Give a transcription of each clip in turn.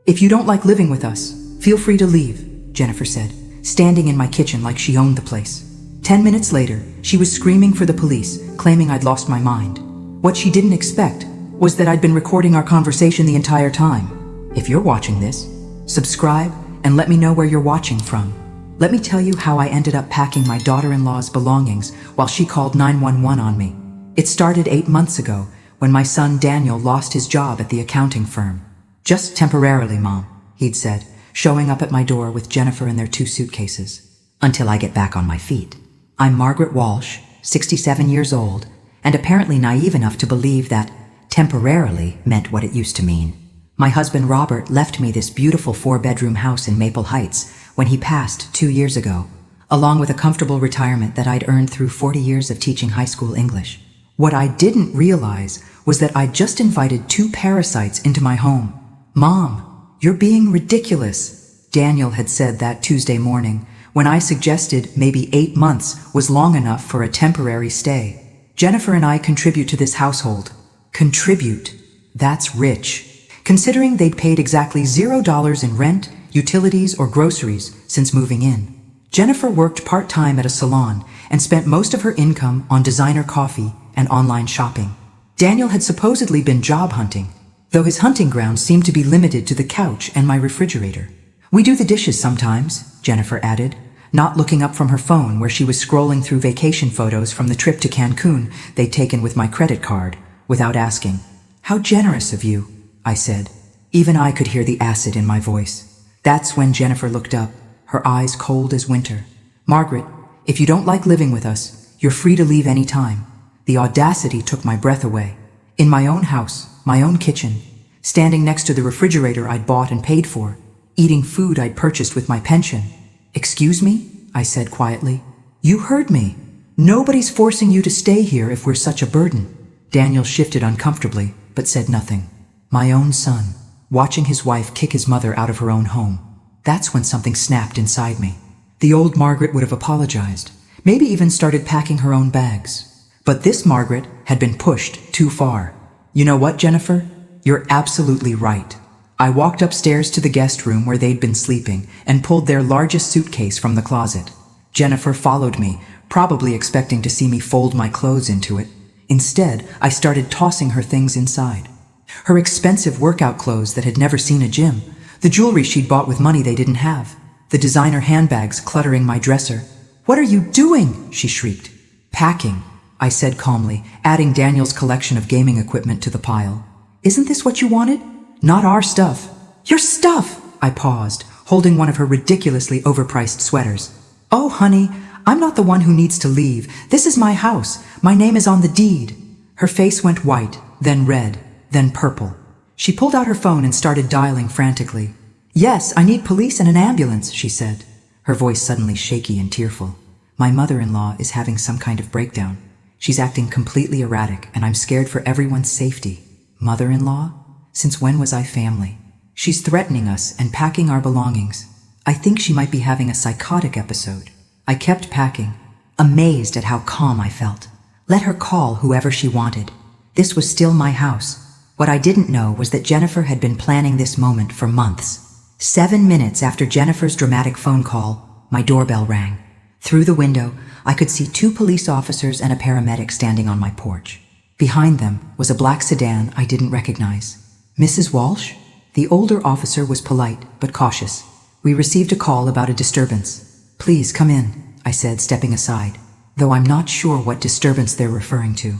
"If you don't like living with us, feel free to leave," Jennifer said, standing in my kitchen like she owned the place. 10 minutes later, she was screaming for the police, claiming I'd lost my mind. What she didn't expect was that I'd been recording our conversation the entire time. If you're watching this, subscribe and let me know where you're watching from. Let me tell you how I ended up packing my daughter-in-law's belongings while she called 911 on me. It started 8 months ago when my son Daniel lost his job at the accounting firm. "Just temporarily, Mom," he'd said, showing up at my door with Jennifer and their 2 suitcases. "Until I get back on my feet." I'm Margaret Walsh, 67 years old, and apparently naive enough to believe that temporarily meant what it used to mean. My husband Robert left me this beautiful 4-bedroom house in Maple Heights when he passed 2 years ago, along with a comfortable retirement that I'd earned through 40 years of teaching high school English. What I didn't realize was that I'd just invited 2 parasites into my home. "Mom, you're being ridiculous," Daniel had said that Tuesday morning, when I suggested maybe 8 months was long enough for a temporary stay. "Jennifer and I contribute to this household." Contribute. That's rich. Considering they'd paid exactly $0 in rent, utilities, or groceries since moving in. Jennifer worked part-time at a salon and spent most of her income on designer coffee and online shopping. Daniel had supposedly been job hunting, though his hunting grounds seemed to be limited to the couch and my refrigerator. "We do the dishes sometimes," Jennifer added, not looking up from her phone where she was scrolling through vacation photos from the trip to Cancun they'd taken with my credit card, without asking. "How generous of you," I said. Even I could hear the acid in my voice. That's when Jennifer looked up, her eyes cold as winter. "Margaret, if you don't like living with us, you're free to leave any time." The audacity took my breath away. In my own house, my own kitchen, standing next to the refrigerator I'd bought and paid for, eating food I'd purchased with my pension. "Excuse me?" I said quietly. "You heard me. Nobody's forcing you to stay here if we're such a burden." Daniel shifted uncomfortably, but said nothing. My own son, watching his wife kick his mother out of her own home. That's when something snapped inside me. The old Margaret would have apologized, maybe even started packing her own bags. But this Margaret had been pushed too far. "You know what, Jennifer? You're absolutely right." I walked upstairs to the guest room where they'd been sleeping and pulled their largest suitcase from the closet. Jennifer followed me, probably expecting to see me fold my clothes into it. Instead, I started tossing her things inside. Her expensive workout clothes that had never seen a gym, the jewelry she'd bought with money they didn't have, the designer handbags cluttering my dresser. "What are you doing?" she shrieked. "Packing," I said calmly, adding Daniel's collection of gaming equipment to the pile. "Isn't this what you wanted? Not our stuff." "Your stuff!" I paused, holding one of her ridiculously overpriced sweaters. "Oh, honey, I'm not the one who needs to leave. This is my house. My name is on the deed." Her face went white, then red, then purple. She pulled out her phone and started dialing frantically. "Yes, I need police and an ambulance," she said, her voice suddenly shaky and tearful. "My mother-in-law is having some kind of breakdown. She's acting completely erratic, and I'm scared for everyone's safety." Mother-in-law? Since when was I family? "She's threatening us and packing our belongings. I think she might be having a psychotic episode." I kept packing, amazed at how calm I felt. Let her call whoever she wanted. This was still my house. What I didn't know was that Jennifer had been planning this moment for months. 7 minutes after Jennifer's dramatic phone call, my doorbell rang. Through the window, I could see 2 police officers and a paramedic standing on my porch. Behind them was a black sedan I didn't recognize. "Mrs. Walsh?" The older officer was polite but cautious. "We received a call about a disturbance." "Please come in," I said, stepping aside, though I'm not sure what disturbance they're referring to.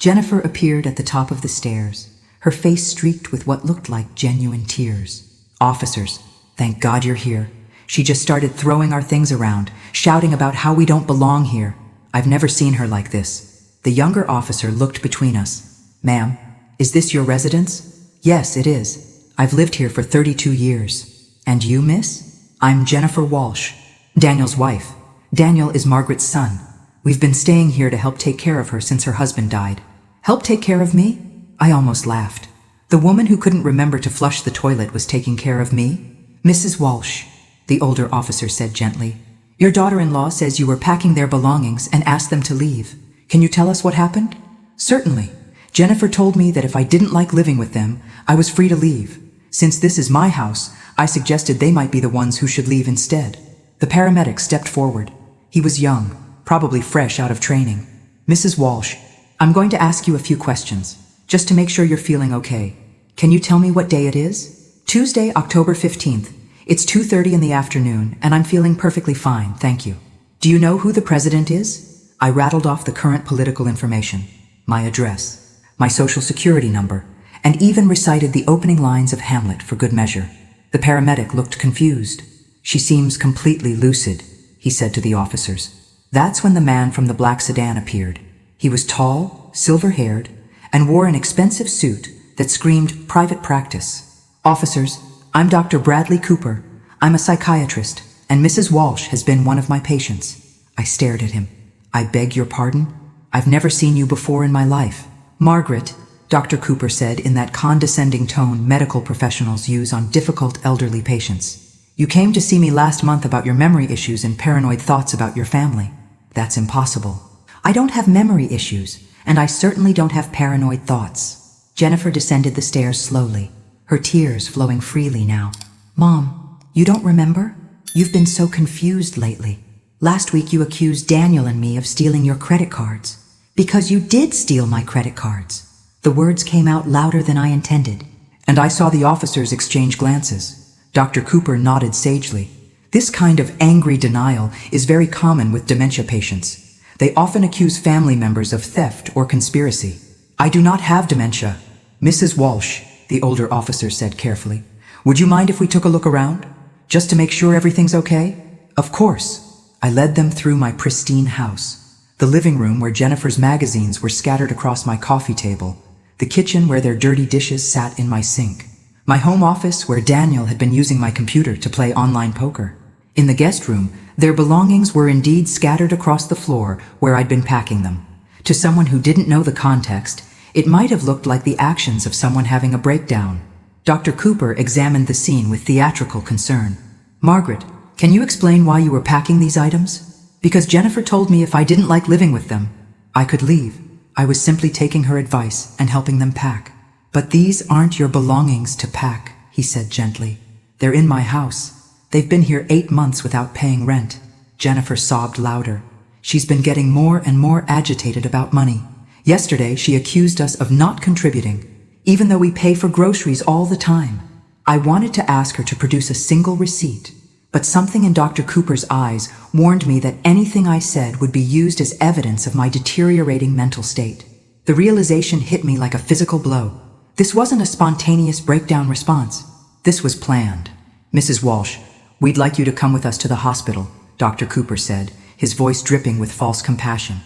Jennifer appeared at the top of the stairs, her face streaked with what looked like genuine tears. "Officers, thank God you're here." She just started throwing our things around, shouting about how we don't belong here. I've never seen her like this. The younger officer looked between us. "Ma'am, is this your residence?" "Yes, it is. I've lived here for 32 years. "And you, miss?" "I'm Jennifer Walsh, Daniel's wife. Daniel is Margaret's son. We've been staying here to help take care of her since her husband died." "Help take care of me?" I almost laughed. The woman who couldn't remember to flush the toilet was taking care of me? "Mrs. Walsh," the older officer said gently, "your daughter-in-law says you were packing their belongings and asked them to leave. Can you tell us what happened?" "Certainly. Jennifer told me that if I didn't like living with them, I was free to leave. Since this is my house, I suggested they might be the ones who should leave instead. The paramedic stepped forward. He was young, probably fresh out of training. Mrs. Walsh, I'm going to ask you a few questions, just to make sure you're feeling okay. Can you tell me what day it is? Tuesday, October 15th. It's 2:30 in the afternoon, and I'm feeling perfectly fine, thank you. Do you know who the president is? I rattled off the current political information, my address, my social security number, and even recited the opening lines of Hamlet for good measure. The paramedic looked confused. She seems completely lucid, he said to the officers. That's when the man from the black sedan appeared. He was tall, silver-haired, and wore an expensive suit that screamed private practice. Officers, I'm Dr. Bradley Cooper. I'm a psychiatrist, and Mrs. Walsh has been one of my patients. I stared at him. I beg your pardon? I've never seen you before in my life. Margaret, Dr. Cooper said in that condescending tone medical professionals use on difficult elderly patients. You came to see me last month about your memory issues and paranoid thoughts about your family. That's impossible. I don't have memory issues, and I certainly don't have paranoid thoughts. Jennifer descended the stairs slowly, her tears flowing freely now. Mom, you don't remember? You've been so confused lately. Last week you accused Daniel and me of stealing your credit cards. Because you did steal my credit cards. The words came out louder than I intended. And I saw the officers exchange glances. Dr. Cooper nodded sagely. This kind of angry denial is very common with dementia patients. They often accuse family members of theft or conspiracy. I do not have dementia. Mrs. Walsh, the older officer said carefully. Would you mind if we took a look around? Just to make sure everything's okay? Of course. I led them through my pristine house. The living room where Jennifer's magazines were scattered across my coffee table. The kitchen where their dirty dishes sat in my sink. My home office where Daniel had been using my computer to play online poker. In the guest room, their belongings were indeed scattered across the floor where I'd been packing them. To someone who didn't know the context, it might have looked like the actions of someone having a breakdown. Dr. Cooper examined the scene with theatrical concern. Margaret, can you explain why you were packing these items? Because Jennifer told me if I didn't like living with them, I could leave. I was simply taking her advice and helping them pack. But these aren't your belongings to pack, he said gently. They're in my house. They've been here 8 months without paying rent. Jennifer sobbed louder. She's been getting more and more agitated about money. Yesterday, she accused us of not contributing, even though we pay for groceries all the time. I wanted to ask her to produce a single receipt, but something in Dr. Cooper's eyes warned me that anything I said would be used as evidence of my deteriorating mental state. The realization hit me like a physical blow. This wasn't a spontaneous breakdown response. This was planned. Mrs. Walsh, we'd like you to come with us to the hospital, Dr. Cooper said, his voice dripping with false compassion.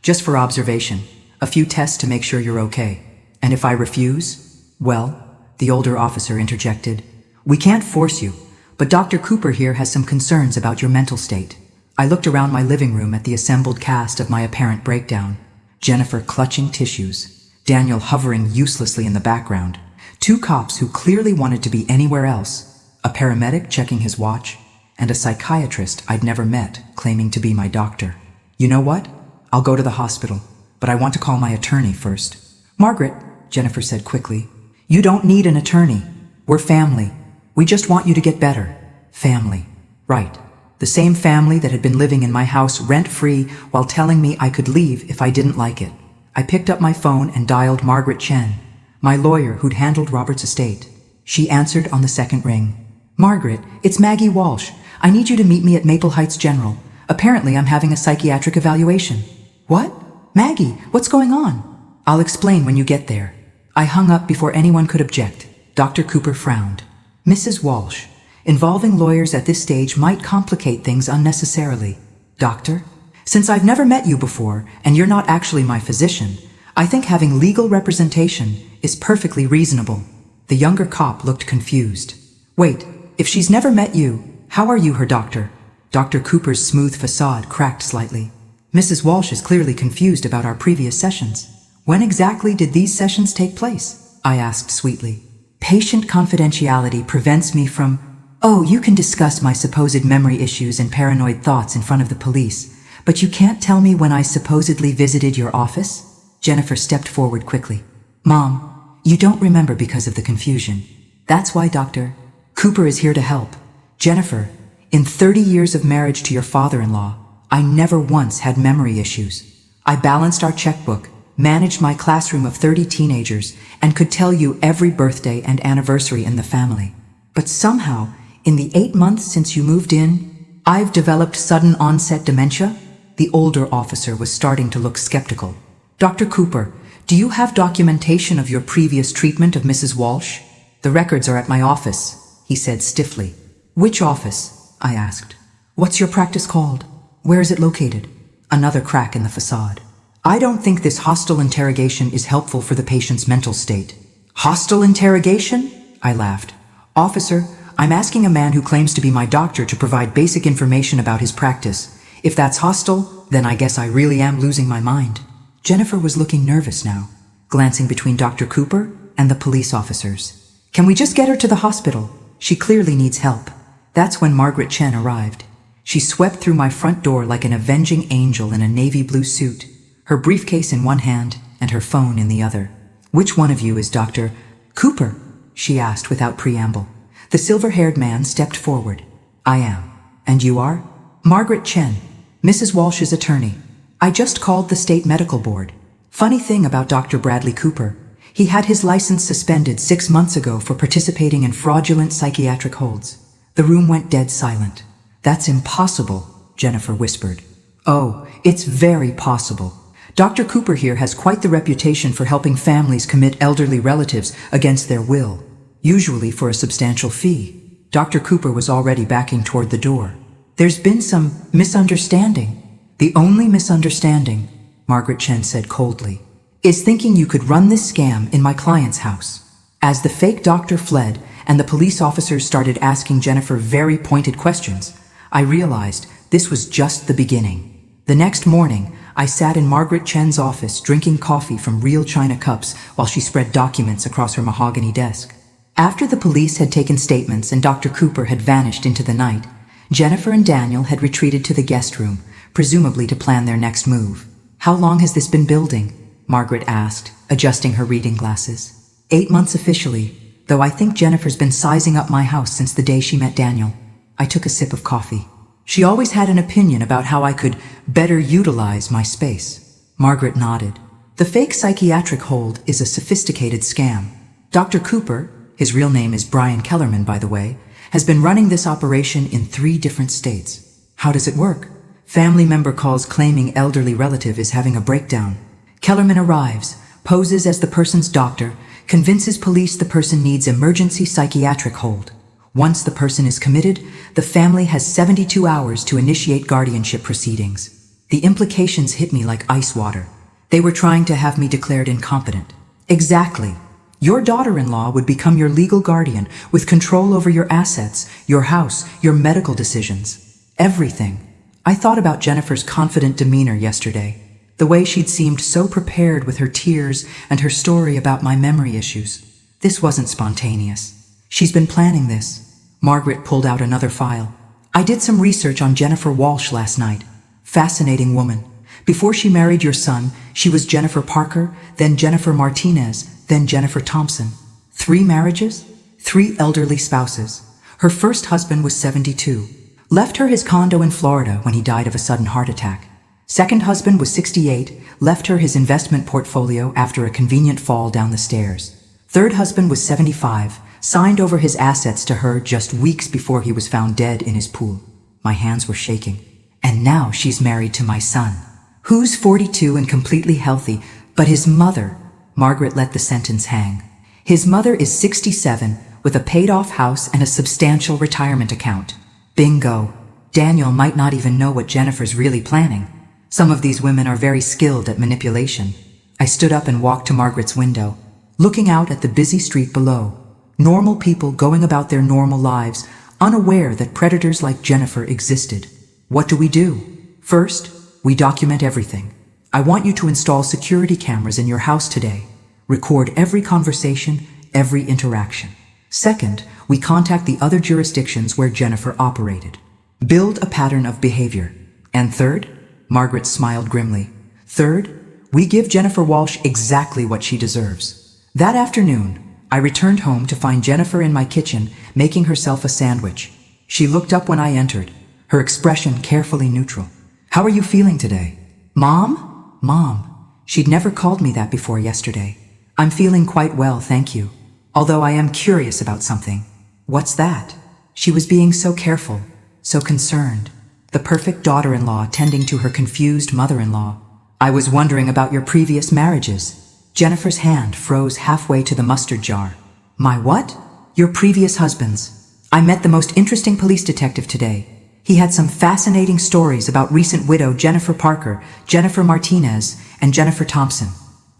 Just for observation, a few tests to make sure you're okay. And if I refuse? Well, the older officer interjected. We can't force you, but Dr. Cooper here has some concerns about your mental state. I looked around my living room at the assembled cast of my apparent breakdown. Jennifer clutching tissues. Daniel hovering uselessly in the background. 2 cops who clearly wanted to be anywhere else. A paramedic checking his watch. And a psychiatrist I'd never met claiming to be my doctor. You know what? I'll go to the hospital, but I want to call my attorney first. Margaret, Jennifer said quickly, you don't need an attorney. We're family. We just want you to get better. Family. Right. The same family that had been living in my house rent-free while telling me I could leave if I didn't like it. I picked up my phone and dialed Margaret Chen, my lawyer who'd handled Robert's estate. She answered on the second ring. Margaret, it's Maggie Walsh. I need you to meet me at Maple Heights General. Apparently I'm having a psychiatric evaluation. What? Maggie, what's going on? I'll explain when you get there. I hung up before anyone could object. Dr. Cooper frowned. Mrs. Walsh, involving lawyers at this stage might complicate things unnecessarily. Doctor? Since I've never met you before, and you're not actually my physician, I think having legal representation is perfectly reasonable. The younger cop looked confused. Wait, if she's never met you, how are you her doctor? Dr. Cooper's smooth facade cracked slightly. Mrs. Walsh is clearly confused about our previous sessions. When exactly did these sessions take place? I asked sweetly. Patient confidentiality prevents me from... Oh, you can discuss my supposed memory issues and paranoid thoughts in front of the police, but you can't tell me when I supposedly visited your office? Jennifer stepped forward quickly. Mom, you don't remember because of the confusion. That's why Dr. Cooper is here to help. Jennifer, in 30 years of marriage to your father-in-law, I never once had memory issues. I balanced our checkbook, managed my classroom of 30 teenagers, and could tell you every birthday and anniversary in the family. But somehow, in the 8 months since you moved in, I've developed sudden onset dementia? The older officer was starting to look skeptical. Dr. Cooper, do you have documentation of your previous treatment of Mrs. Walsh? The records are at my office, he said stiffly. Which office? I asked. What's your practice called? Where is it located? Another crack in the facade. I don't think this hostile interrogation is helpful for the patient's mental state. Hostile interrogation? I laughed. Officer, I'm asking a man who claims to be my doctor to provide basic information about his practice. If that's hostile, then I guess I really am losing my mind. Jennifer was looking nervous now, glancing between Dr. Cooper and the police officers. Can we just get her to the hospital? She clearly needs help. That's when Margaret Chen arrived. She swept through my front door like an avenging angel in a navy blue suit, her briefcase in one hand and her phone in the other. Which one of you is Dr. Cooper? She asked without preamble. The silver-haired man stepped forward. I am. And you are? Margaret Chen, Mrs. Walsh's attorney. I just called the state medical board. Funny thing about Dr. Bradley Cooper. He had his license suspended 6 months ago for participating in fraudulent psychiatric holds. The room went dead silent. That's impossible, Jennifer whispered. Oh, it's very possible. Dr. Cooper here has quite the reputation for helping families commit elderly relatives against their will, usually for a substantial fee. Dr. Cooper was already backing toward the door. There's been some misunderstanding. The only misunderstanding, Margaret Chen said coldly, is thinking you could run this scam in my client's house. As the fake doctor fled and the police officers started asking Jennifer very pointed questions, I realized this was just the beginning. The next morning, I sat in Margaret Chen's office drinking coffee from real china cups while she spread documents across her mahogany desk. After the police had taken statements and Dr. Cooper had vanished into the night, Jennifer and Daniel had retreated to the guest room, presumably to plan their next move. How long has this been building? Margaret asked, adjusting her reading glasses. 8 months officially, though I think Jennifer's been sizing up my house since the day she met Daniel. I took a sip of coffee. She always had an opinion about how I could better utilize my space. Margaret nodded. The fake psychiatric hold is a sophisticated scam. Dr. Cooper, his real name is Brian Kellerman, by the way, has been running this operation in 3 different states. How does it work? Family member calls claiming elderly relative is having a breakdown. Kellerman arrives, poses as the person's doctor, convinces police the person needs emergency psychiatric hold. Once the person is committed, the family has 72 hours to initiate guardianship proceedings. The implications hit me like ice water. They were trying to have me declared incompetent. Exactly. Your daughter-in-law would become your legal guardian with control over your assets, your house, your medical decisions. Everything. I thought about Jennifer's confident demeanor yesterday. The way she'd seemed so prepared with her tears and her story about my memory issues. This wasn't spontaneous. She's been planning this. Margaret pulled out another file. I did some research on Jennifer Walsh last night. Fascinating woman. Before she married your son, she was Jennifer Parker, then Jennifer Martinez, then Jennifer Thompson. 3 marriages, 3 elderly spouses. Her first husband was 72. Left her his condo in Florida when he died of a sudden heart attack. Second husband was 68, left her his investment portfolio after a convenient fall down the stairs. Third husband was 75, signed over his assets to her just weeks before he was found dead in his pool. My hands were shaking. And now she's married to my son, who's 42 and completely healthy, but his mother, Margaret let the sentence hang. His mother is 67, with a paid-off house and a substantial retirement account. Bingo. Daniel might not even know what Jennifer's really planning. Some of these women are very skilled at manipulation. I stood up and walked to Margaret's window, looking out at the busy street below. Normal people going about their normal lives, unaware that predators like Jennifer existed. What do? First, we document everything. I want you to install security cameras in your house today. Record every conversation, every interaction. Second, we contact the other jurisdictions where Jennifer operated. Build a pattern of behavior. And third, Margaret smiled grimly. Third, we give Jennifer Walsh exactly what she deserves. That afternoon, I returned home to find Jennifer in my kitchen, making herself a sandwich. She looked up when I entered, her expression carefully neutral. "How are you feeling today?" "Mom?" "Mom." She'd never called me that before yesterday. "I'm feeling quite well, thank you. Although I am curious about something." "What's that?" She was being so careful, so concerned. The perfect daughter-in-law tending to her confused mother-in-law. "I was wondering about your previous marriages." Jennifer's hand froze halfway to the mustard jar. "My what?" "Your previous husbands. I met the most interesting police detective today. He had some fascinating stories about recent widow Jennifer Parker, Jennifer Martinez, and Jennifer Thompson."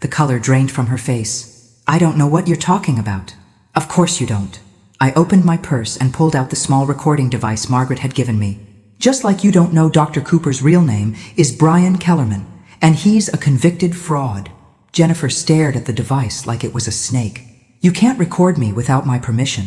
The color drained from her face. "I don't know what you're talking about." "Of course you don't." I opened my purse and pulled out the small recording device Margaret had given me. "Just like you don't know Dr. Cooper's real name is Brian Kellerman, and he's a convicted fraud." Jennifer stared at the device like it was a snake. "You can't record me without my permission.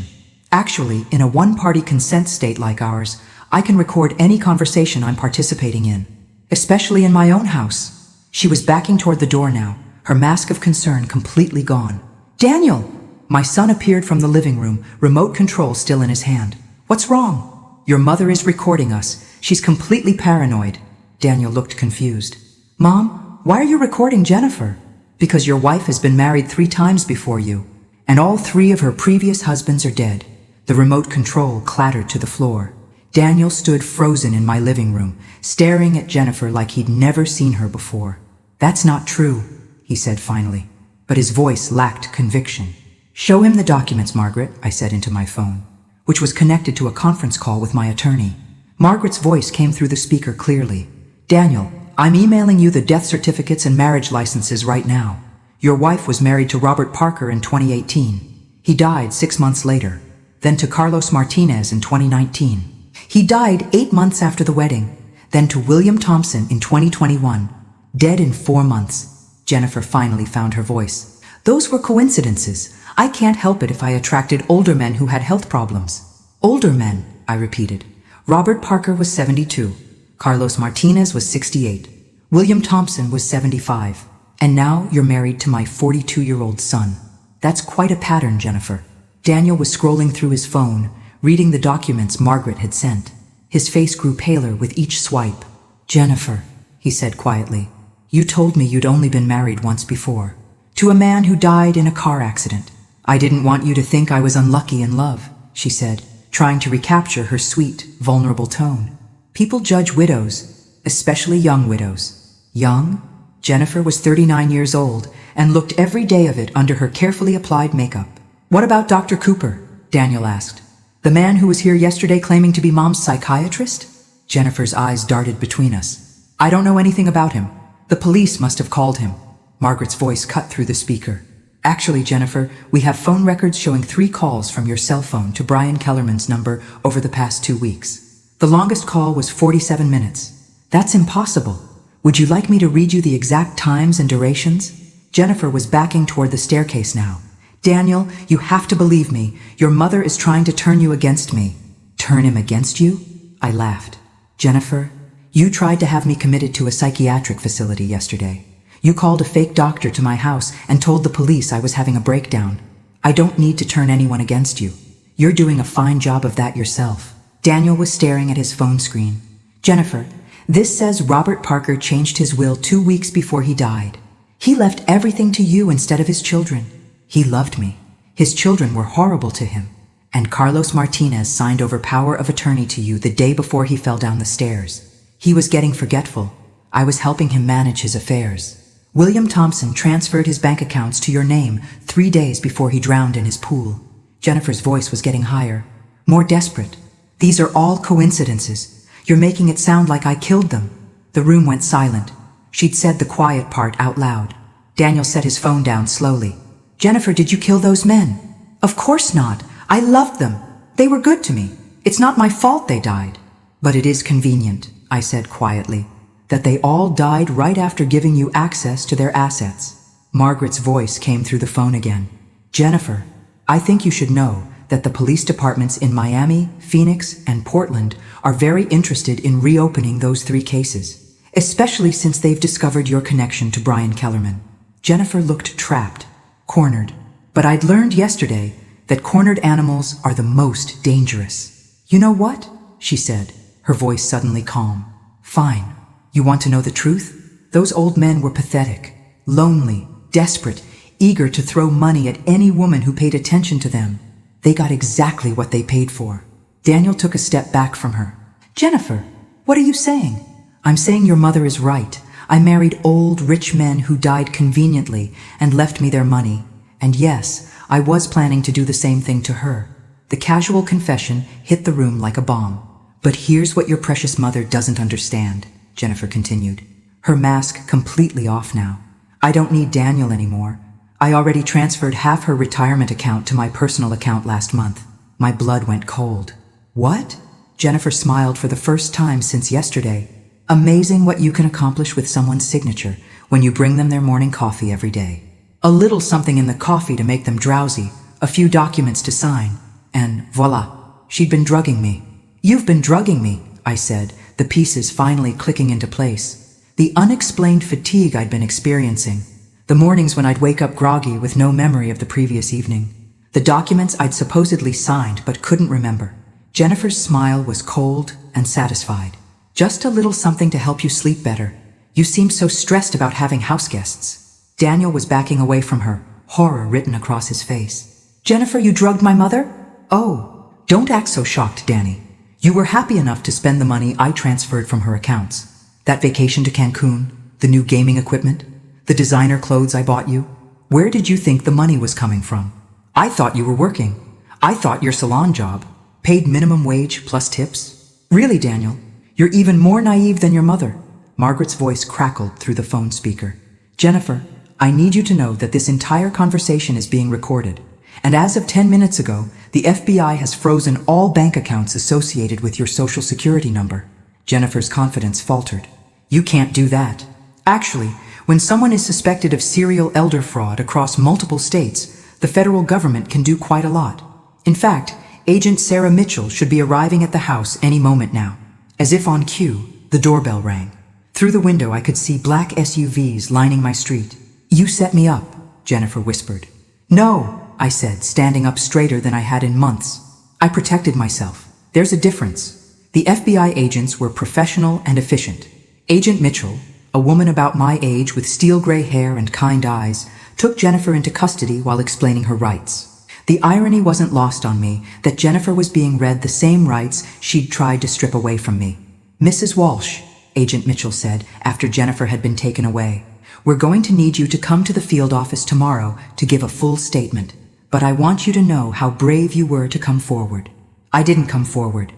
Actually, in a one-party consent state like ours, I can record any conversation I'm participating in, especially in my own house." She was backing toward the door now, her mask of concern completely gone. "Daniel!" My son appeared from the living room, remote control still in his hand. "What's wrong?" "Your mother is recording us. She's completely paranoid." Daniel looked confused. "Mom, why are you recording Jennifer?" "Because your wife has been married 3 times before you, and all 3 of her previous husbands are dead." The remote control clattered to the floor. Daniel stood frozen in my living room, staring at Jennifer like he'd never seen her before. "That's not true," he said finally, but his voice lacked conviction. "Show him the documents, Margaret," I said into my phone, which was connected to a conference call with my attorney. Margaret's voice came through the speaker clearly. "Daniel, I'm emailing you the death certificates and marriage licenses right now. Your wife was married to Robert Parker in 2018. He died 6 months later. Then to Carlos Martinez in 2019. He died 8 months after the wedding. Then to William Thompson in 2021. Dead in 4 months. Jennifer finally found her voice. "Those were coincidences. I can't help it if I attracted older men who had health problems." "Older men," I repeated. "Robert Parker was 72. Carlos Martinez was 68. William Thompson was 75. And now you're married to my 42-year-old son. That's quite a pattern, Jennifer." Daniel was scrolling through his phone, reading the documents Margaret had sent. His face grew paler with each swipe. "Jennifer," he said quietly, "you told me you'd only been married once before. To a man who died in a car accident. I didn't want you to think I was unlucky in love," she said, trying to recapture her sweet, vulnerable tone. "People judge widows, especially young widows." Young? Jennifer was 39 years old and looked every day of it under her carefully applied makeup. "What about Dr. Cooper?" Daniel asked. "The man who was here yesterday claiming to be Mom's psychiatrist?" Jennifer's eyes darted between us. "I don't know anything about him. The police must have called him." Margaret's voice cut through the speaker. "Actually, Jennifer, we have phone records showing 3 calls from your cell phone to Brian Kellerman's number over the past 2 weeks. The longest call was 47 minutes. That's impossible. Would you like me to read you the exact times and durations?" Jennifer was backing toward the staircase now. "Daniel, you have to believe me. Your mother is trying to turn you against me." "Turn him against you?" I laughed. "Jennifer, you tried to have me committed to a psychiatric facility yesterday. You called a fake doctor to my house and told the police I was having a breakdown. I don't need to turn anyone against you. You're doing a fine job of that yourself." Daniel was staring at his phone screen. "Jennifer, this says Robert Parker changed his will 2 weeks before he died. He left everything to you instead of his children. He loved me. His children were horrible to him. And Carlos Martinez signed over power of attorney to you the day before he fell down the stairs. He was getting forgetful. I was helping him manage his affairs. William Thompson transferred his bank accounts to your name 3 days before he drowned in his pool." Jennifer's voice was getting higher, more desperate. "These are all coincidences. You're making it sound like I killed them." The room went silent. She'd said the quiet part out loud. Daniel set his phone down slowly. "Jennifer, did you kill those men?" "Of course not. I loved them. They were good to me. It's not my fault they died." "But it is convenient," I said quietly, "that they all died right after giving you access to their assets." Margaret's voice came through the phone again. "Jennifer, I think you should know that the police departments in Miami, Phoenix, and Portland are very interested in reopening those 3 cases, especially since they've discovered your connection to Brian Kellerman." Jennifer looked trapped, cornered. But I'd learned yesterday that cornered animals are the most dangerous. You know what? She said, her voice suddenly calm. Fine. You want to know the truth? Those old men were pathetic, lonely, desperate, eager to throw money at any woman who paid attention to them. They got exactly what they paid for. Daniel took a step back from her. Jennifer, what are you saying? I'm saying your mother is right. I married old, rich men who died conveniently and left me their money. And yes, I was planning to do the same thing to her. The casual confession hit the room like a bomb. But here's what your precious mother doesn't understand, Jennifer continued, her mask completely off now. I don't need Daniel anymore. I already transferred half her retirement account to my personal account last month. My blood went cold. What? Jennifer smiled for the first time since yesterday. Amazing what you can accomplish with someone's signature when you bring them their morning coffee every day. A little something in the coffee to make them drowsy, a few documents to sign, and voila, she'd been drugging me. You've been drugging me, I said, the pieces finally clicking into place. The unexplained fatigue I'd been experiencing. The mornings when I'd wake up groggy with no memory of the previous evening. The documents I'd supposedly signed but couldn't remember. Jennifer's smile was cold and satisfied. Just a little something to help you sleep better. You seemed so stressed about having house guests. Daniel was backing away from her, horror written across his face. Jennifer, you drugged my mother? Oh, don't act so shocked, Danny. You were happy enough to spend the money I transferred from her accounts. That vacation to Cancun, the new gaming equipment, the designer clothes I bought you. Where did you think the money was coming from? I thought you were working. I thought your salon job paid minimum wage plus tips. Really, Daniel, you're even more naive than your mother. Margaret's voice crackled through the phone speaker. Jennifer, I need you to know that this entire conversation is being recorded. And as of 10 minutes ago, the FBI has frozen all bank accounts associated with your social security number. Jennifer's confidence faltered. You can't do that. Actually, when someone is suspected of serial elder fraud across multiple states, the federal government can do quite a lot. In fact, Agent Sarah Mitchell should be arriving at the house any moment now. As if on cue, the doorbell rang. Through the window I could see black SUVs lining my street. You set me up, Jennifer whispered. No, I said, standing up straighter than I had in months. I protected myself. There's a difference. The FBI agents were professional and efficient. Agent Mitchell, a woman about my age with steel-gray hair and kind eyes, took Jennifer into custody while explaining her rights. The irony wasn't lost on me that Jennifer was being read the same rights she'd tried to strip away from me. Mrs. Walsh, Agent Mitchell said after Jennifer had been taken away, we're going to need you to come to the field office tomorrow to give a full statement. But I want you to know how brave you were to come forward. I didn't come forward.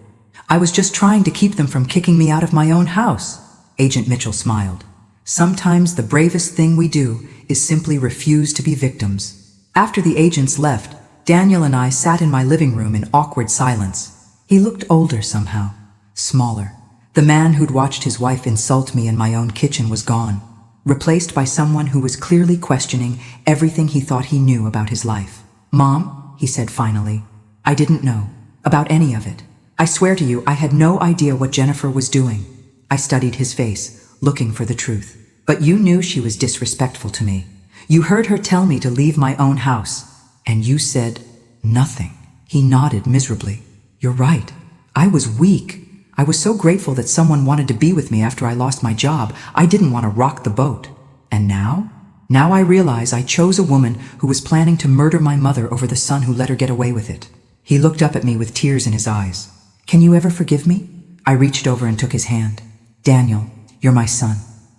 I was just trying to keep them from kicking me out of my own house. Agent Mitchell smiled. Sometimes the bravest thing we do is simply refuse to be victims. After the agents left, Daniel and I sat in my living room in awkward silence. He looked older somehow, smaller. The man who'd watched his wife insult me in my own kitchen was gone, replaced by someone who was clearly questioning everything he thought he knew about his life. Mom, he said finally, I didn't know about any of it. I swear to you, I had no idea what Jennifer was doing. I studied his face, looking for the truth. But you knew she was disrespectful to me. You heard her tell me to leave my own house. And you said nothing. He nodded miserably. You're right. I was weak. I was so grateful that someone wanted to be with me after I lost my job. I didn't want to rock the boat. And now? Now I realize I chose a woman who was planning to murder my mother over the son who let her get away with it. He looked up at me with tears in his eyes. Can you ever forgive me? I reached over and took his hand. Daniel, you're my son.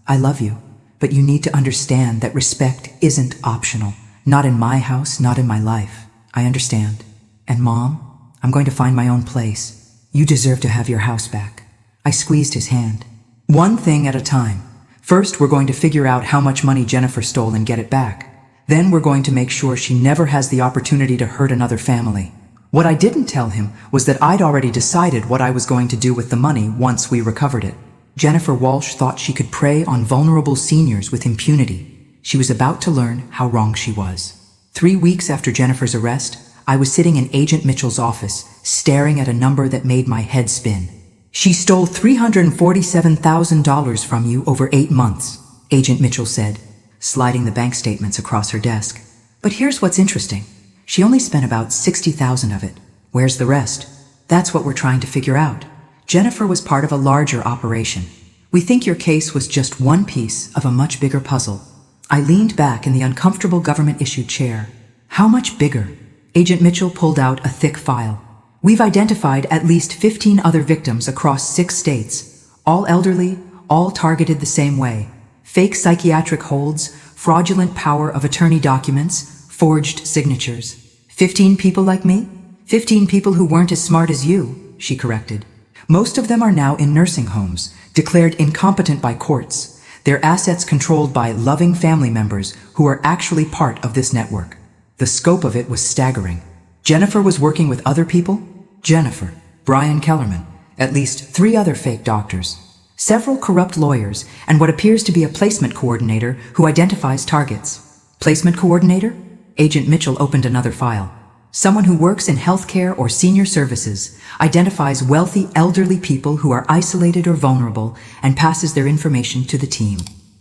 I love you. But you need to understand that respect isn't optional. Not in my house, not in my life. I understand. And Mom, I'm going to find my own place. You deserve to have your house back. I squeezed his hand. One thing at a time. First, we're going to figure out how much money Jennifer stole and get it back. Then we're going to make sure she never has the opportunity to hurt another family. What I didn't tell him was that I'd already decided what I was going to do with the money once we recovered it. Jennifer Walsh thought she could prey on vulnerable seniors with impunity. She was about to learn how wrong she was. 3 weeks after Jennifer's arrest, I was sitting in Agent Mitchell's office, staring at a number that made my head spin. She stole $347,000 from you over 8 months, Agent Mitchell said, sliding the bank statements across her desk. But here's what's interesting. She only spent about 60,000 of it. Where's the rest? That's what we're trying to figure out. Jennifer was part of a larger operation. We think your case was just one piece of a much bigger puzzle. I leaned back in the uncomfortable government-issued chair. How much bigger? Agent Mitchell pulled out a thick file. We've identified at least 15 other victims across 6 states, all elderly, all targeted the same way. Fake psychiatric holds, fraudulent power of attorney documents, forged signatures. 15 people like me? 15 people who weren't as smart as you, she corrected. Most of them are now in nursing homes, declared incompetent by courts, their assets controlled by loving family members who are actually part of this network. The scope of it was staggering. Jennifer was working with other people? Jennifer, Brian Kellerman, at least 3 other fake doctors, several corrupt lawyers, and what appears to be a placement coordinator who identifies targets. Placement coordinator? Agent Mitchell opened another file. Someone who works in healthcare or senior services, identifies wealthy elderly people who are isolated or vulnerable, and passes their information to the team.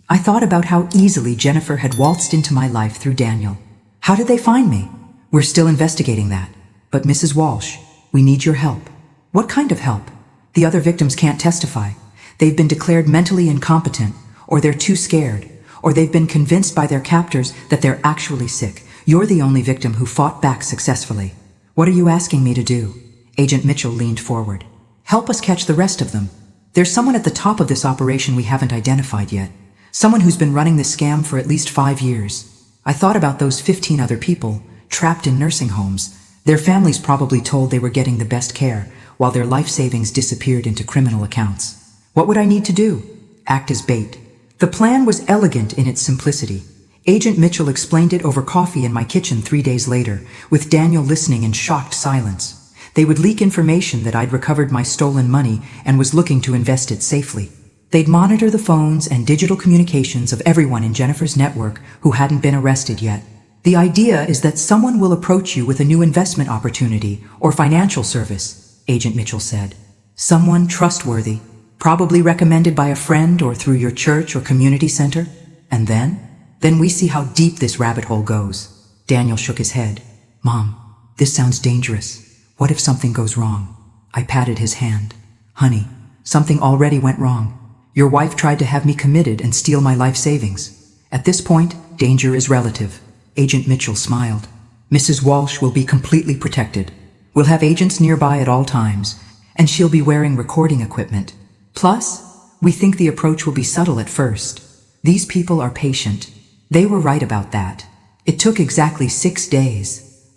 I thought about how easily Jennifer had waltzed into my life through Daniel. How did they find me? We're still investigating that. But Mrs. Walsh, we need your help. What kind of help? The other victims can't testify. They've been declared mentally incompetent, or they're too scared, or they've been convinced by their captors that they're actually sick. You're the only victim who fought back successfully. What are you asking me to do? Agent Mitchell leaned forward. Help us catch the rest of them. There's someone at the top of this operation we haven't identified yet. Someone who's been running this scam for at least 5 years. I thought about those 15 other people, trapped in nursing homes. Their families probably told they were getting the best care, while their life savings disappeared into criminal accounts. What would I need to do? Act as bait. The plan was elegant in its simplicity. Agent Mitchell explained it over coffee in my kitchen 3 days later, with Daniel listening in shocked silence. They would leak information that I'd recovered my stolen money and was looking to invest it safely. They'd monitor the phones and digital communications of everyone in Jennifer's network who hadn't been arrested yet. The idea is that someone will approach you with a new investment opportunity or financial service, Agent Mitchell said. Someone trustworthy, probably recommended by a friend or through your church or community center. And then we see how deep this rabbit hole goes. Daniel shook his head. Mom, this sounds dangerous. What if something goes wrong? I patted his hand. Honey, something already went wrong. Your wife tried to have me committed and steal my life savings. At this point, danger is relative. Agent Mitchell smiled. Mrs. Walsh will be completely protected. We'll have agents nearby at all times, and she'll be wearing recording equipment. Plus, we think the approach will be subtle at first. These people are patient. They were right about that. It took exactly 6 days.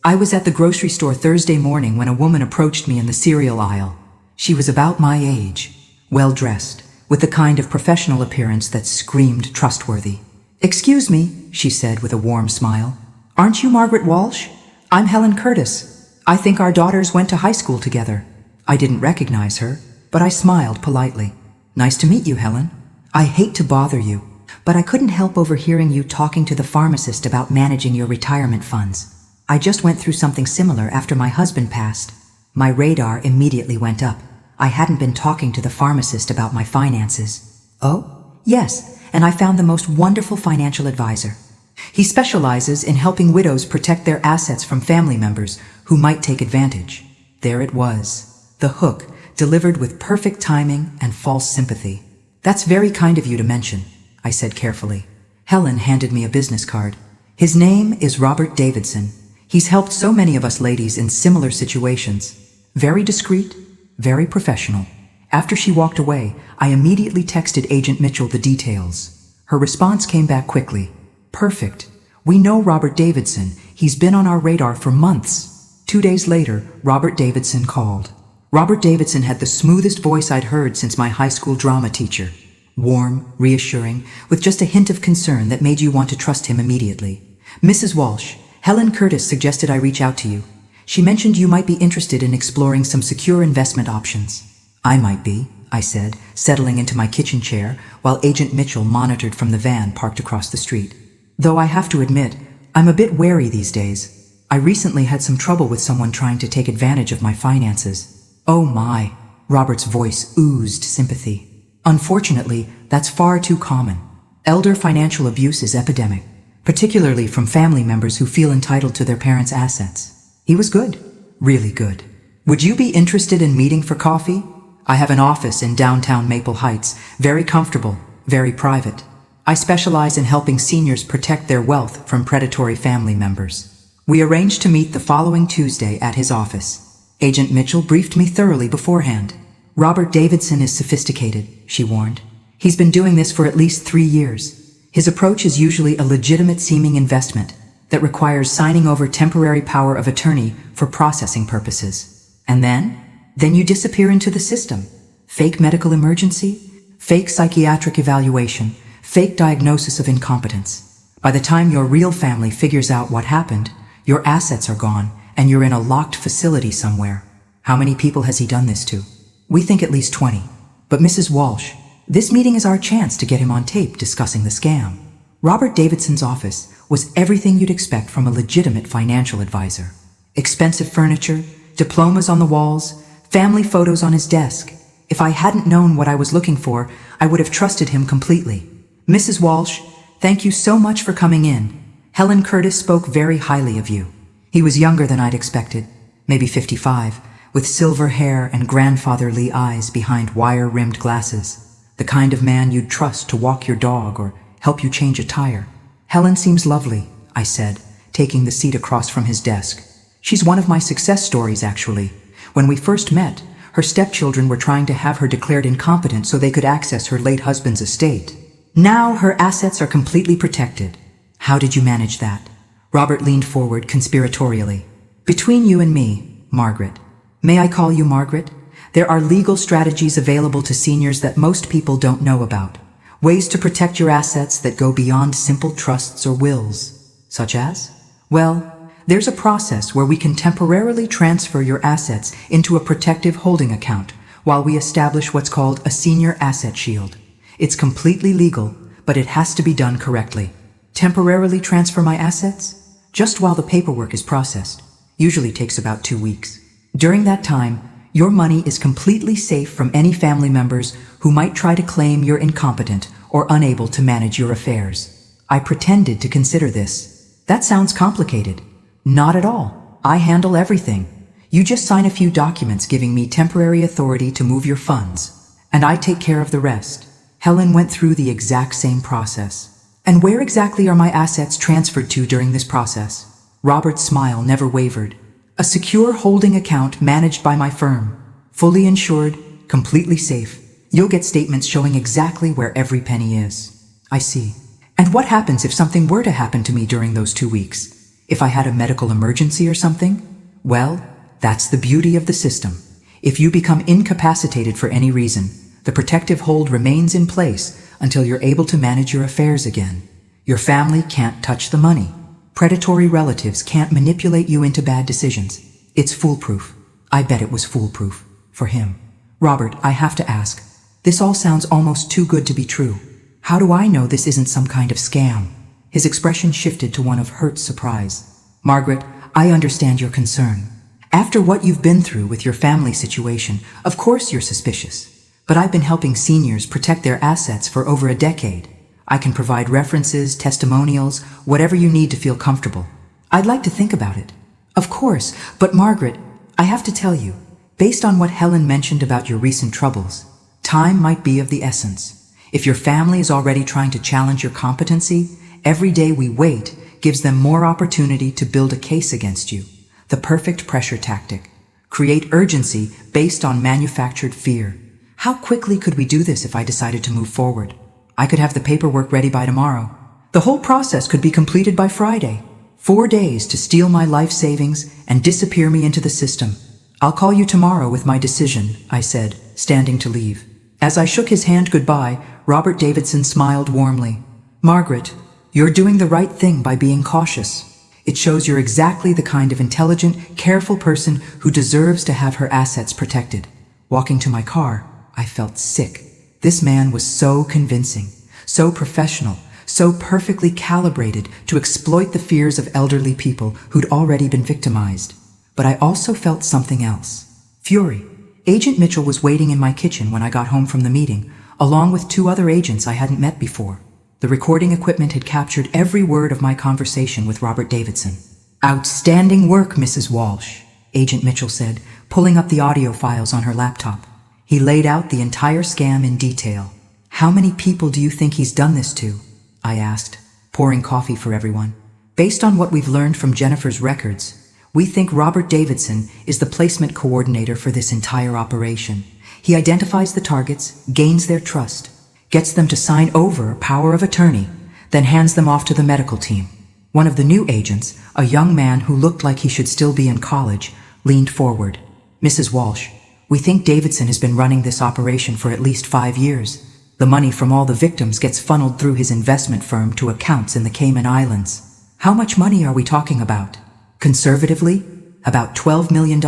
I was at the grocery store Thursday morning when a woman approached me in the cereal aisle. She was about my age, well-dressed, with the kind of professional appearance that screamed trustworthy. Excuse me, she said with a warm smile. Aren't you Margaret Walsh? I'm Helen Curtis. I think our daughters went to high school together. I didn't recognize her, but I smiled politely. Nice to meet you, Helen. I hate to bother you, but I couldn't help overhearing you talking to the pharmacist about managing your retirement funds. I just went through something similar after my husband passed. My radar immediately went up. I hadn't been talking to the pharmacist about my finances. Oh? Yes, and I found the most wonderful financial advisor. He specializes in helping widows protect their assets from family members who might take advantage. There it was, the hook, delivered with perfect timing and false sympathy. That's very kind of you to mention, I said carefully. Helen handed me a business card. His name is Robert Davidson. He's helped so many of us ladies in similar situations. Very discreet, very professional. After she walked away, I immediately texted Agent Mitchell the details. Her response came back quickly. Perfect. We know Robert Davidson. He's been on our radar for months. 2 days later, Robert Davidson called. Robert Davidson had the smoothest voice I'd heard since my high school drama teacher. Warm, reassuring, with just a hint of concern that made you want to trust him immediately. Mrs. Walsh, Helen Curtis suggested I reach out to you. She mentioned you might be interested in exploring some secure investment options. I might be, I said, settling into my kitchen chair while Agent Mitchell monitored from the van parked across the street. Though I have to admit, I'm a bit wary these days. I recently had some trouble with someone trying to take advantage of my finances. Oh my, Robert's voice oozed sympathy. Unfortunately, that's far too common. Elder financial abuse is epidemic. particularly from family members who feel entitled to their parents' assets. He was good, really good. Would you be interested in meeting for coffee? I have an office in downtown Maple Heights, very comfortable, very private. I specialize in helping seniors protect their wealth from predatory family members. We arranged to meet the following Tuesday at his office. Agent Mitchell briefed me thoroughly beforehand. Robert Davidson is sophisticated, she warned. He's been doing this for at least 3 years. His approach is usually a legitimate-seeming investment that requires signing over temporary power of attorney for processing purposes. And then you disappear into the system. Fake medical emergency, fake psychiatric evaluation, fake diagnosis of incompetence. By the time your real family figures out what happened, your assets are gone and you're in a locked facility somewhere. How many people has he done this to? We think at least 20. But Mrs. Walsh, this meeting is our chance to get him on tape discussing the scam. Robert Davidson's office was everything you'd expect from a legitimate financial advisor. Expensive furniture, diplomas on the walls, family photos on his desk. If I hadn't known what I was looking for, I would have trusted him completely. Mrs. Walsh, thank you so much for coming in. Helen Curtis spoke very highly of you. He was younger than I'd expected, maybe 55, with silver hair and grandfatherly eyes behind wire-rimmed glasses. The kind of man you'd trust to walk your dog or help you change a tire. Helen seems lovely, I said, taking the seat across from his desk. She's one of my success stories, actually. When we first met, her stepchildren were trying to have her declared incompetent so they could access her late husband's estate. Now her assets are completely protected. How did you manage that? Robert leaned forward conspiratorially. Between you and me, Margaret. May I call you Margaret? There are legal strategies available to seniors that most people don't know about. Ways to protect your assets that go beyond simple trusts or wills. Such as? Well, there's a process where we can temporarily transfer your assets into a protective holding account while we establish what's called a senior asset shield. It's completely legal, but it has to be done correctly. Temporarily transfer my assets? Just while the paperwork is processed. Usually takes about 2 weeks. During that time, your money is completely safe from any family members who might try to claim you're incompetent or unable to manage your affairs. I pretended to consider this. That sounds complicated. Not at all. I handle everything. You just sign a few documents giving me temporary authority to move your funds, and I take care of the rest. Helen went through the exact same process. And where exactly are my assets transferred to during this process? Robert's smile never wavered. A secure holding account managed by my firm. Fully insured, completely safe. You'll get statements showing exactly where every penny is. I see. And what happens if something were to happen to me during those 2 weeks? If I had a medical emergency or something? Well, that's the beauty of the system. If you become incapacitated for any reason, the protective hold remains in place until you're able to manage your affairs again. Your family can't touch the money. Predatory relatives can't manipulate you into bad decisions. It's foolproof. I bet it was foolproof. For him. Robert, I have to ask. This all sounds almost too good to be true. How do I know this isn't some kind of scam? His expression shifted to one of hurt surprise. Margaret, I understand your concern. After what you've been through with your family situation, of course you're suspicious. But I've been helping seniors protect their assets for over a decade. I can provide references, testimonials, whatever you need to feel comfortable. I'd like to think about it. Of course, but Margaret, I have to tell you, based on what Helen mentioned about your recent troubles, time might be of the essence. If your family is already trying to challenge your competency, every day we wait gives them more opportunity to build a case against you. The perfect pressure tactic. Create urgency based on manufactured fear. How quickly could we do this if I decided to move forward? I could have the paperwork ready by tomorrow. The whole process could be completed by Friday. 4 days to steal my life savings and disappear me into the system. I'll call you tomorrow with my decision, I said, standing to leave. As I shook his hand goodbye, Robert Davidson smiled warmly. Margaret, you're doing the right thing by being cautious. It shows you're exactly the kind of intelligent, careful person who deserves to have her assets protected. Walking to my car, I felt sick. This man was so convincing, so professional, so perfectly calibrated to exploit the fears of elderly people who'd already been victimized. But I also felt something else. Fury. Agent Mitchell was waiting in my kitchen when I got home from the meeting, along with 2 other agents I hadn't met before. The recording equipment had captured every word of my conversation with Robert Davidson. "Outstanding work, Mrs. Walsh," Agent Mitchell said, pulling up the audio files on her laptop. He laid out the entire scam in detail. "How many people do you think he's done this to?" I asked, pouring coffee for everyone. "Based on what we've learned from Jennifer's records, we think Robert Davidson is the placement coordinator for this entire operation. He identifies the targets, gains their trust, gets them to sign over power of attorney, then hands them off to the medical team." One of the new agents, a young man who looked like he should still be in college, leaned forward. "Mrs. Walsh, we think Davidson has been running this operation for at least 5 years. The money from all the victims gets funneled through his investment firm to accounts in the Cayman Islands. How much money are we talking about? Conservatively, about $12 million.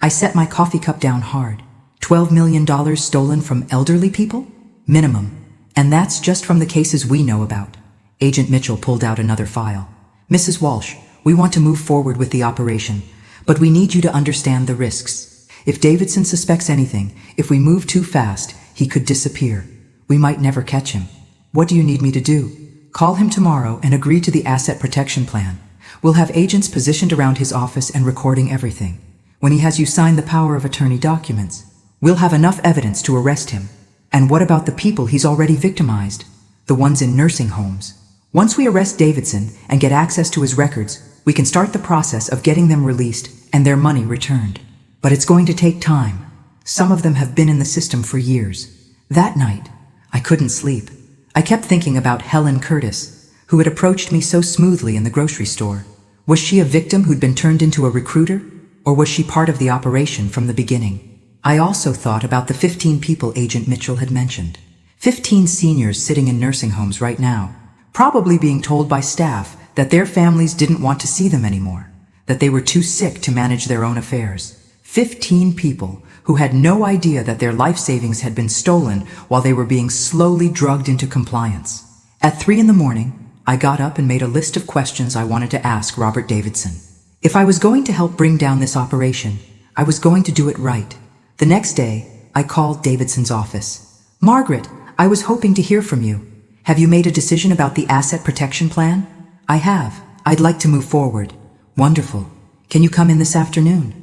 I set my coffee cup down hard. $12 million stolen from elderly people? Minimum. And that's just from the cases we know about. Agent Mitchell pulled out another file. "Mrs. Walsh, we want to move forward with the operation, but we need you to understand the risks. If Davidson suspects anything, if we move too fast, he could disappear. We might never catch him. What do you need me to do? Call him tomorrow and agree to the asset protection plan. We'll have agents positioned around his office and recording everything. When he has you sign the power of attorney documents, we'll have enough evidence to arrest him. And what about the people he's already victimized? The ones in nursing homes? Once we arrest Davidson and get access to his records, we can start the process of getting them released and their money returned. But it's going to take time. Some of them have been in the system for years." That night, I couldn't sleep. I kept thinking about Helen Curtis, who had approached me so smoothly in the grocery store. Was she a victim who'd been turned into a recruiter? Or was she part of the operation from the beginning? I also thought about the 15 people Agent Mitchell had mentioned. 15 seniors sitting in nursing homes right now, probably being told by staff that their families didn't want to see them anymore, that they were too sick to manage their own affairs. 15 people who had no idea that their life savings had been stolen while they were being slowly drugged into compliance. At 3 in the morning, I got up and made a list of questions I wanted to ask Robert Davidson. If I was going to help bring down this operation, I was going to do it right. The next day, I called Davidson's office. "Margaret, I was hoping to hear from you. Have you made a decision about the asset protection plan?" "I have. I'd like to move forward." "Wonderful. Can you come in this afternoon?"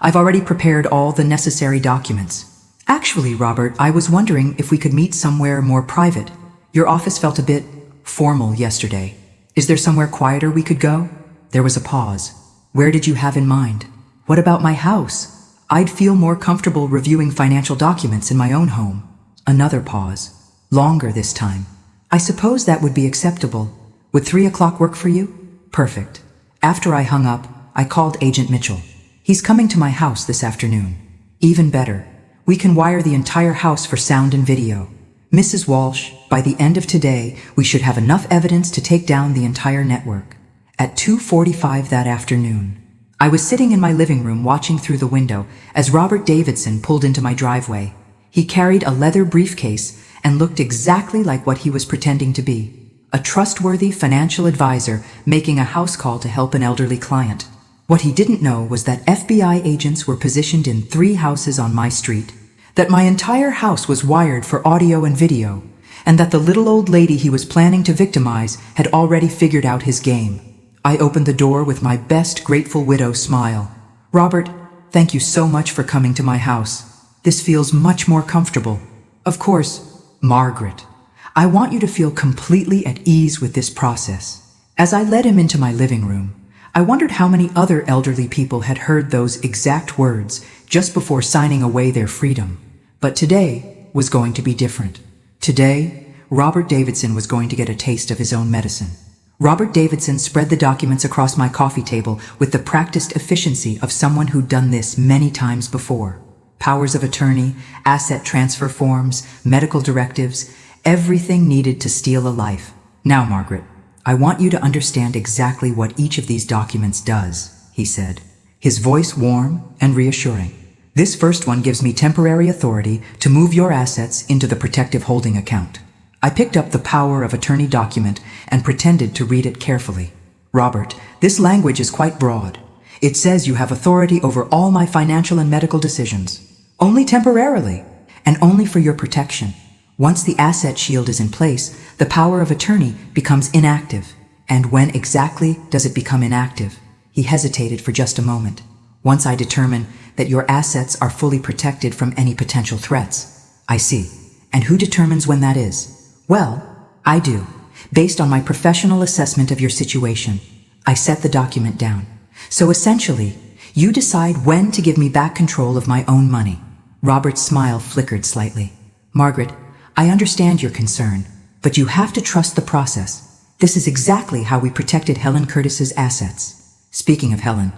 "I've already prepared all the necessary documents." "Actually, Robert, I was wondering if we could meet somewhere more private. Your office felt a bit formal yesterday. Is there somewhere quieter we could go?" There was a pause. "Where did you have in mind?" "What about my house? I'd feel more comfortable reviewing financial documents in my own home." Another pause. Longer this time. "I suppose that would be acceptable. Would 3 o'clock work for you?" "Perfect." After I hung up, I called Agent Mitchell. "He's coming to my house this afternoon." "Even better. We can wire the entire house for sound and video." "Mrs. Walsh, by the end of today, we should have enough evidence to take down the entire network." At 2:45 that afternoon, I was sitting in my living room watching through the window as Robert Davidson pulled into my driveway. He carried a leather briefcase and looked exactly like what he was pretending to be. A trustworthy financial advisor making a house call to help an elderly client. What he didn't know was that FBI agents were positioned in 3 houses on my street, that my entire house was wired for audio and video, and that the little old lady he was planning to victimize had already figured out his game. I opened the door with my best grateful widow smile. "Robert, thank you so much for coming to my house. This feels much more comfortable." "Of course, Margaret. I want you to feel completely at ease with this process." As I led him into my living room, I wondered how many other elderly people had heard those exact words just before signing away their freedom. But today was going to be different. Today, Robert Davidson was going to get a taste of his own medicine. Robert Davidson spread the documents across my coffee table with the practiced efficiency of someone who'd done this many times before. Powers of attorney, asset transfer forms, medical directives, everything needed to steal a life. "Now, Margaret, I want you to understand exactly what each of these documents does," he said, his voice warm and reassuring. "This first one gives me temporary authority to move your assets into the protective holding account." I picked up the power of attorney document and pretended to read it carefully. "Robert, this language is quite broad. It says you have authority over all my financial and medical decisions. Only temporarily, and only for your protection. Once the asset shield is in place, the power of attorney becomes inactive. And when exactly does it become inactive? He hesitated for just a moment. Once I determine that your assets are fully protected from any potential threats. I see. And who determines when that is? Well, I do. Based on my professional assessment of your situation, I set the document down. So essentially, you decide when to give me back control of my own money. Robert's smile flickered slightly. Margaret, I understand your concern, but you have to trust the process. This is exactly how we protected Helen Curtis's assets. Speaking of Helen,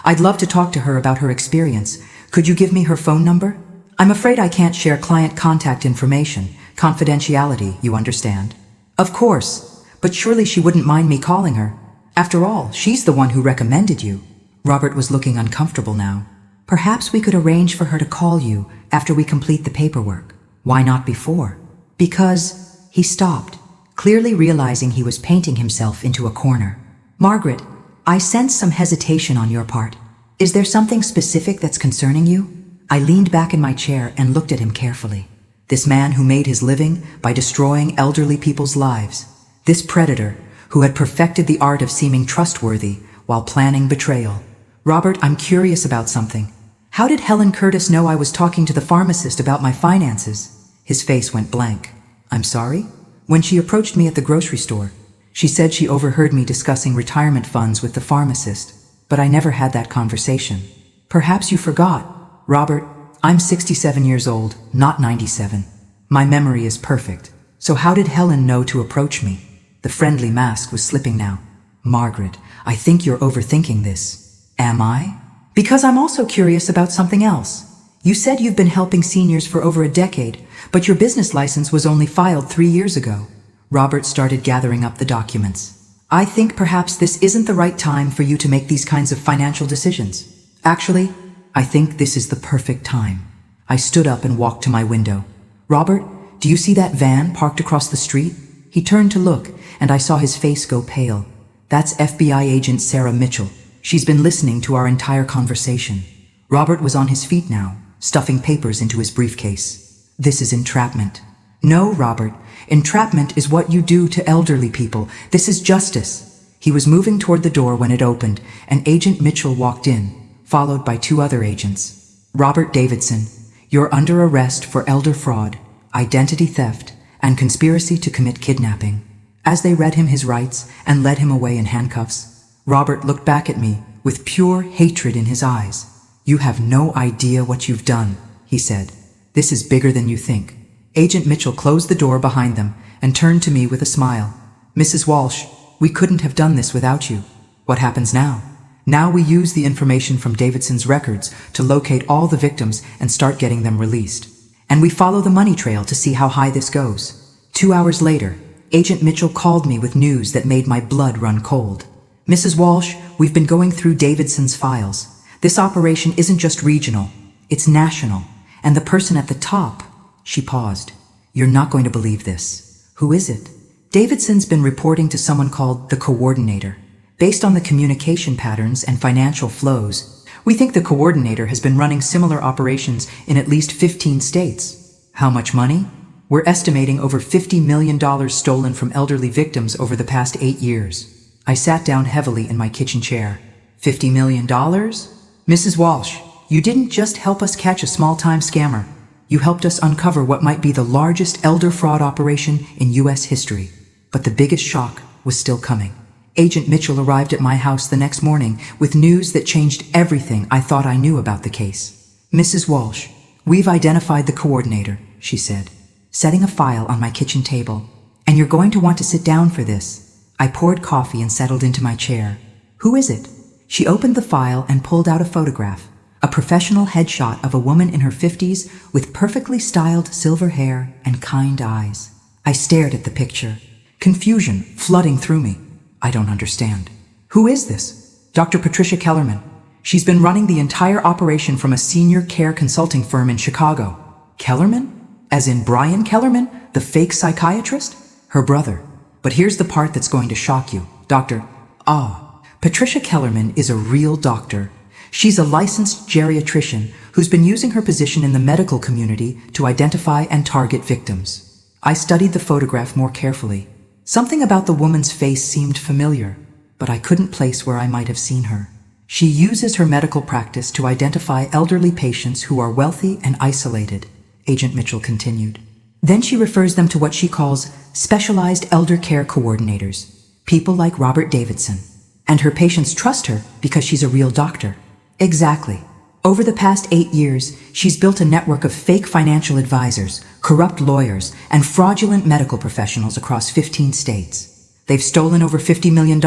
I'd love to talk to her about her experience. Could you give me her phone number? I'm afraid I can't share client contact information. Confidentiality, you understand. Of course, but surely she wouldn't mind me calling her. After all, she's the one who recommended you. Robert was looking uncomfortable now. Perhaps we could arrange for her to call you after we complete the paperwork. Why not before? Because he stopped, clearly realizing he was painting himself into a corner. Margaret, I sense some hesitation on your part. Is there something specific that's concerning you? I leaned back in my chair and looked at him carefully. This man who made his living by destroying elderly people's lives. This predator who had perfected the art of seeming trustworthy while planning betrayal. Robert, I'm curious about something. How did Helen Curtis know I was talking to the pharmacist about my finances? His face went blank. I'm sorry? When she approached me at the grocery store, she said she overheard me discussing retirement funds with the pharmacist, but I never had that conversation. Perhaps you forgot. Robert, I'm 67 years old, not 97. My memory is perfect. So how did Helen know to approach me? The friendly mask was slipping now. Margaret, I think you're overthinking this. Am I? Because I'm also curious about something else. You said you've been helping seniors for over a decade, but your business license was only filed 3 years ago. Robert started gathering up the documents. I think perhaps this isn't the right time for you to make these kinds of financial decisions. Actually, I think this is the perfect time. I stood up and walked to my window. Robert, do you see that van parked across the street? He turned to look, and I saw his face go pale. That's FBI agent Sarah Mitchell. She's been listening to our entire conversation. Robert was on his feet now, stuffing papers into his briefcase. This is entrapment. No, Robert. Entrapment is what you do to elderly people. This is justice. He was moving toward the door when it opened, and Agent Mitchell walked in, followed by 2 other agents. Robert Davidson, you're under arrest for elder fraud, identity theft, and conspiracy to commit kidnapping. As they read him his rights and led him away in handcuffs, Robert looked back at me with pure hatred in his eyes. You have no idea what you've done, he said. This is bigger than you think. Agent Mitchell closed the door behind them and turned to me with a smile. Mrs. Walsh, we couldn't have done this without you. What happens now? Now we use the information from Davidson's records to locate all the victims and start getting them released. And we follow the money trail to see how high this goes. 2 hours later, Agent Mitchell called me with news that made my blood run cold. Mrs. Walsh, we've been going through Davidson's files. This operation isn't just regional, it's national. And the person at the top, she paused. You're not going to believe this. Who is it? Davidson's been reporting to someone called the coordinator. Based on the communication patterns and financial flows, we think the coordinator has been running similar operations in at least 15 states. How much money? We're estimating over $50 million stolen from elderly victims over the past 8 years. I sat down heavily in my kitchen chair. $50 million? Mrs. Walsh, you didn't just help us catch a small-time scammer. You helped us uncover what might be the largest elder fraud operation in U.S. history. But the biggest shock was still coming. Agent Mitchell arrived at my house the next morning with news that changed everything I thought I knew about the case. Mrs. Walsh, we've identified the coordinator, she said, setting a file on my kitchen table. And you're going to want to sit down for this. I poured coffee and settled into my chair. Who is it? She opened the file and pulled out a photograph. A professional headshot of a woman in her 50s with perfectly styled silver hair and kind eyes. I stared at the picture, confusion flooding through me. I don't understand. Who is this? Dr. Patricia Kellerman. She's been running the entire operation from a senior care consulting firm in Chicago. Kellerman? As in Brian Kellerman, the fake psychiatrist? Her brother. But here's the part that's going to shock you. Patricia Kellerman is a real doctor. She's a licensed geriatrician who's been using her position in the medical community to identify and target victims. I studied the photograph more carefully. Something about the woman's face seemed familiar, but I couldn't place where I might have seen her. She uses her medical practice to identify elderly patients who are wealthy and isolated, Agent Mitchell continued. Then she refers them to what she calls specialized elder care coordinators, people like Robert Davidson. And her patients trust her because she's a real doctor. Exactly. Over the past 8 years, she's built a network of fake financial advisors, corrupt lawyers, and fraudulent medical professionals across 15 states. They've stolen over $50 million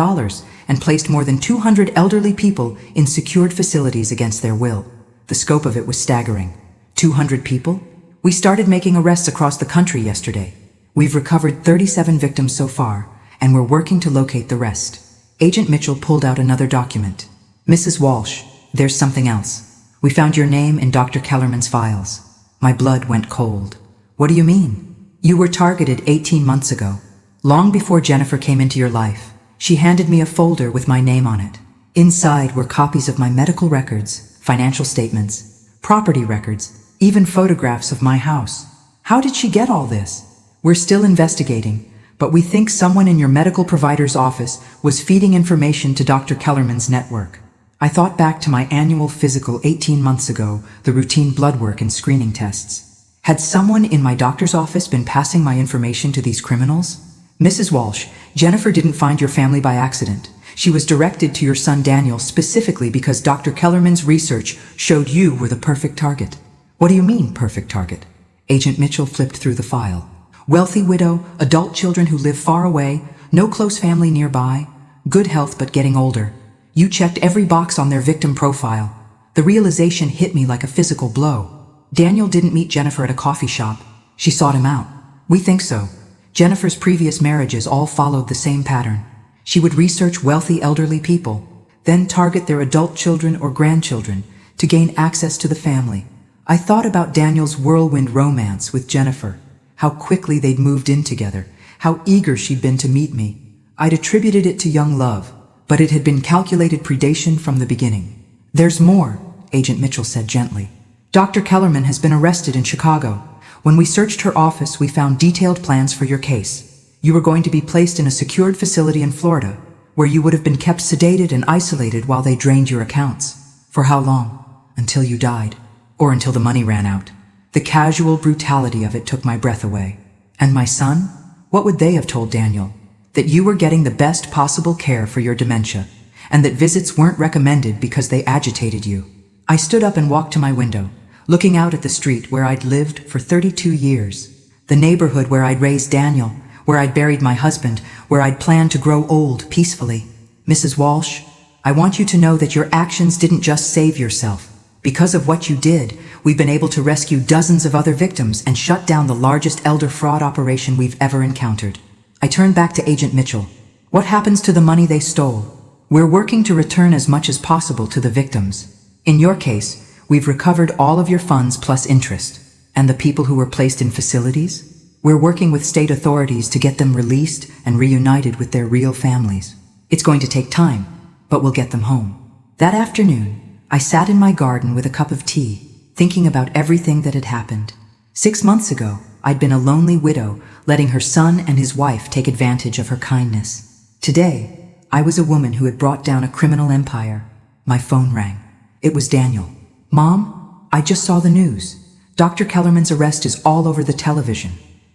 and placed more than 200 elderly people in secured facilities against their will. The scope of it was staggering. 200 people? We started making arrests across the country yesterday. We've recovered 37 victims so far, and we're working to locate the rest. Agent Mitchell pulled out another document. Mrs. Walsh, there's something else. We found your name in Dr. Kellerman's files. My blood went cold. What do you mean? You were targeted 18 months ago. Long before Jennifer came into your life, she handed me a folder with my name on it. Inside were copies of my medical records, financial statements, property records, even photographs of my house. How did she get all this? We're still investigating, but we think someone in your medical provider's office was feeding information to Dr. Kellerman's network. I thought back to my annual physical 18 months ago, the routine blood work and screening tests. Had someone in my doctor's office been passing my information to these criminals? Mrs. Walsh, Jennifer didn't find your family by accident. She was directed to your son Daniel specifically because Dr. Kellerman's research showed you were the perfect target. What do you mean, perfect target? Agent Mitchell flipped through the file. Wealthy widow, adult children who live far away, no close family nearby, good health but getting older. You checked every box on their victim profile. The realization hit me like a physical blow. Daniel didn't meet Jennifer at a coffee shop. She sought him out. We think so. Jennifer's previous marriages all followed the same pattern. She would research wealthy elderly people, then target their adult children or grandchildren to gain access to the family. I thought about Daniel's whirlwind romance with Jennifer, how quickly they'd moved in together, how eager she'd been to meet me. I'd attributed it to young love, but it had been calculated predation from the beginning. There's more, Agent Mitchell said gently. Dr. Kellerman has been arrested in Chicago. When we searched her office, we found detailed plans for your case. You were going to be placed in a secured facility in Florida, where you would have been kept sedated and isolated while they drained your accounts. For how long? Until you died. Or until the money ran out. The casual brutality of it took my breath away. And my son? What would they have told Daniel? That you were getting the best possible care for your dementia, and that visits weren't recommended because they agitated you. I stood up and walked to my window, looking out at the street where I'd lived for 32 years, the neighborhood where I'd raised Daniel, where I'd buried my husband, where I'd planned to grow old peacefully. Mrs. Walsh, I want you to know that your actions didn't just save yourself. Because of what you did, we've been able to rescue dozens of other victims and shut down the largest elder fraud operation we've ever encountered. I turned back to Agent Mitchell. What happens to the money they stole? We're working to return as much as possible to the victims. In your case, we've recovered all of your funds plus interest. And the people who were placed in facilities? We're working with state authorities to get them released and reunited with their real families. It's going to take time, but we'll get them home. That afternoon, I sat in my garden with a cup of tea, thinking about everything that had happened. 6 months ago, I'd been a lonely widow, letting her son and his wife take advantage of her kindness. Today, I was a woman who had brought down a criminal empire. My phone rang. It was Daniel. Mom, I just saw the news. Dr. Kellerman's arrest is all over the television.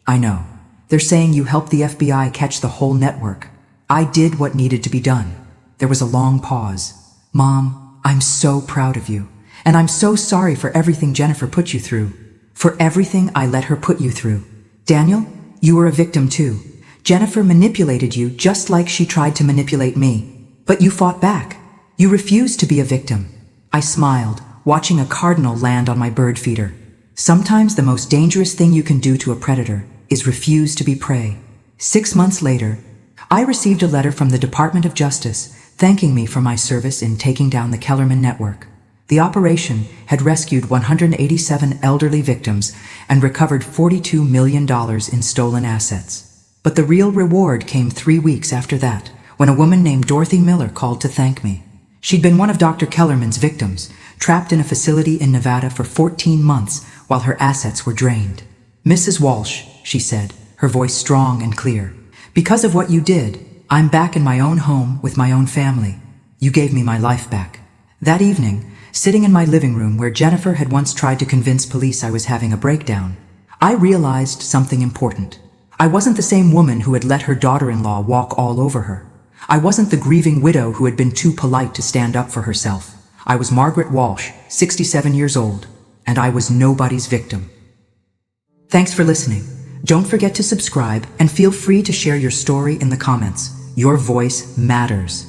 I know. They're saying you helped the FBI catch the whole network. I did what needed to be done. There was a long pause. Mom, I'm so proud of you. And I'm so sorry for everything Jennifer put you through. For everything I let her put you through. Daniel, you were a victim too. Jennifer manipulated you just like she tried to manipulate me. But you fought back. You refused to be a victim. I smiled, watching a cardinal land on my bird feeder. Sometimes the most dangerous thing you can do to a predator is refuse to be prey. 6 months later, I received a letter from the Department of Justice thanking me for my service in taking down the Kellerman network. The operation had rescued 187 elderly victims and recovered $42 million in stolen assets. But the real reward came 3 weeks after that, when a woman named Dorothy Miller called to thank me. She'd been one of Dr. Kellerman's victims, trapped in a facility in Nevada for 14 months while her assets were drained. Mrs. Walsh, she said, her voice strong and clear. "Because of what you did, I'm back in my own home with my own family. You gave me my life back." That evening, sitting in my living room where Jennifer had once tried to convince police I was having a breakdown, I realized something important. I wasn't the same woman who had let her daughter-in-law walk all over her. I wasn't the grieving widow who had been too polite to stand up for herself. I was Margaret Walsh, 67 years old, and I was nobody's victim. Thanks for listening. Don't forget to subscribe and feel free to share your story in the comments. Your voice matters.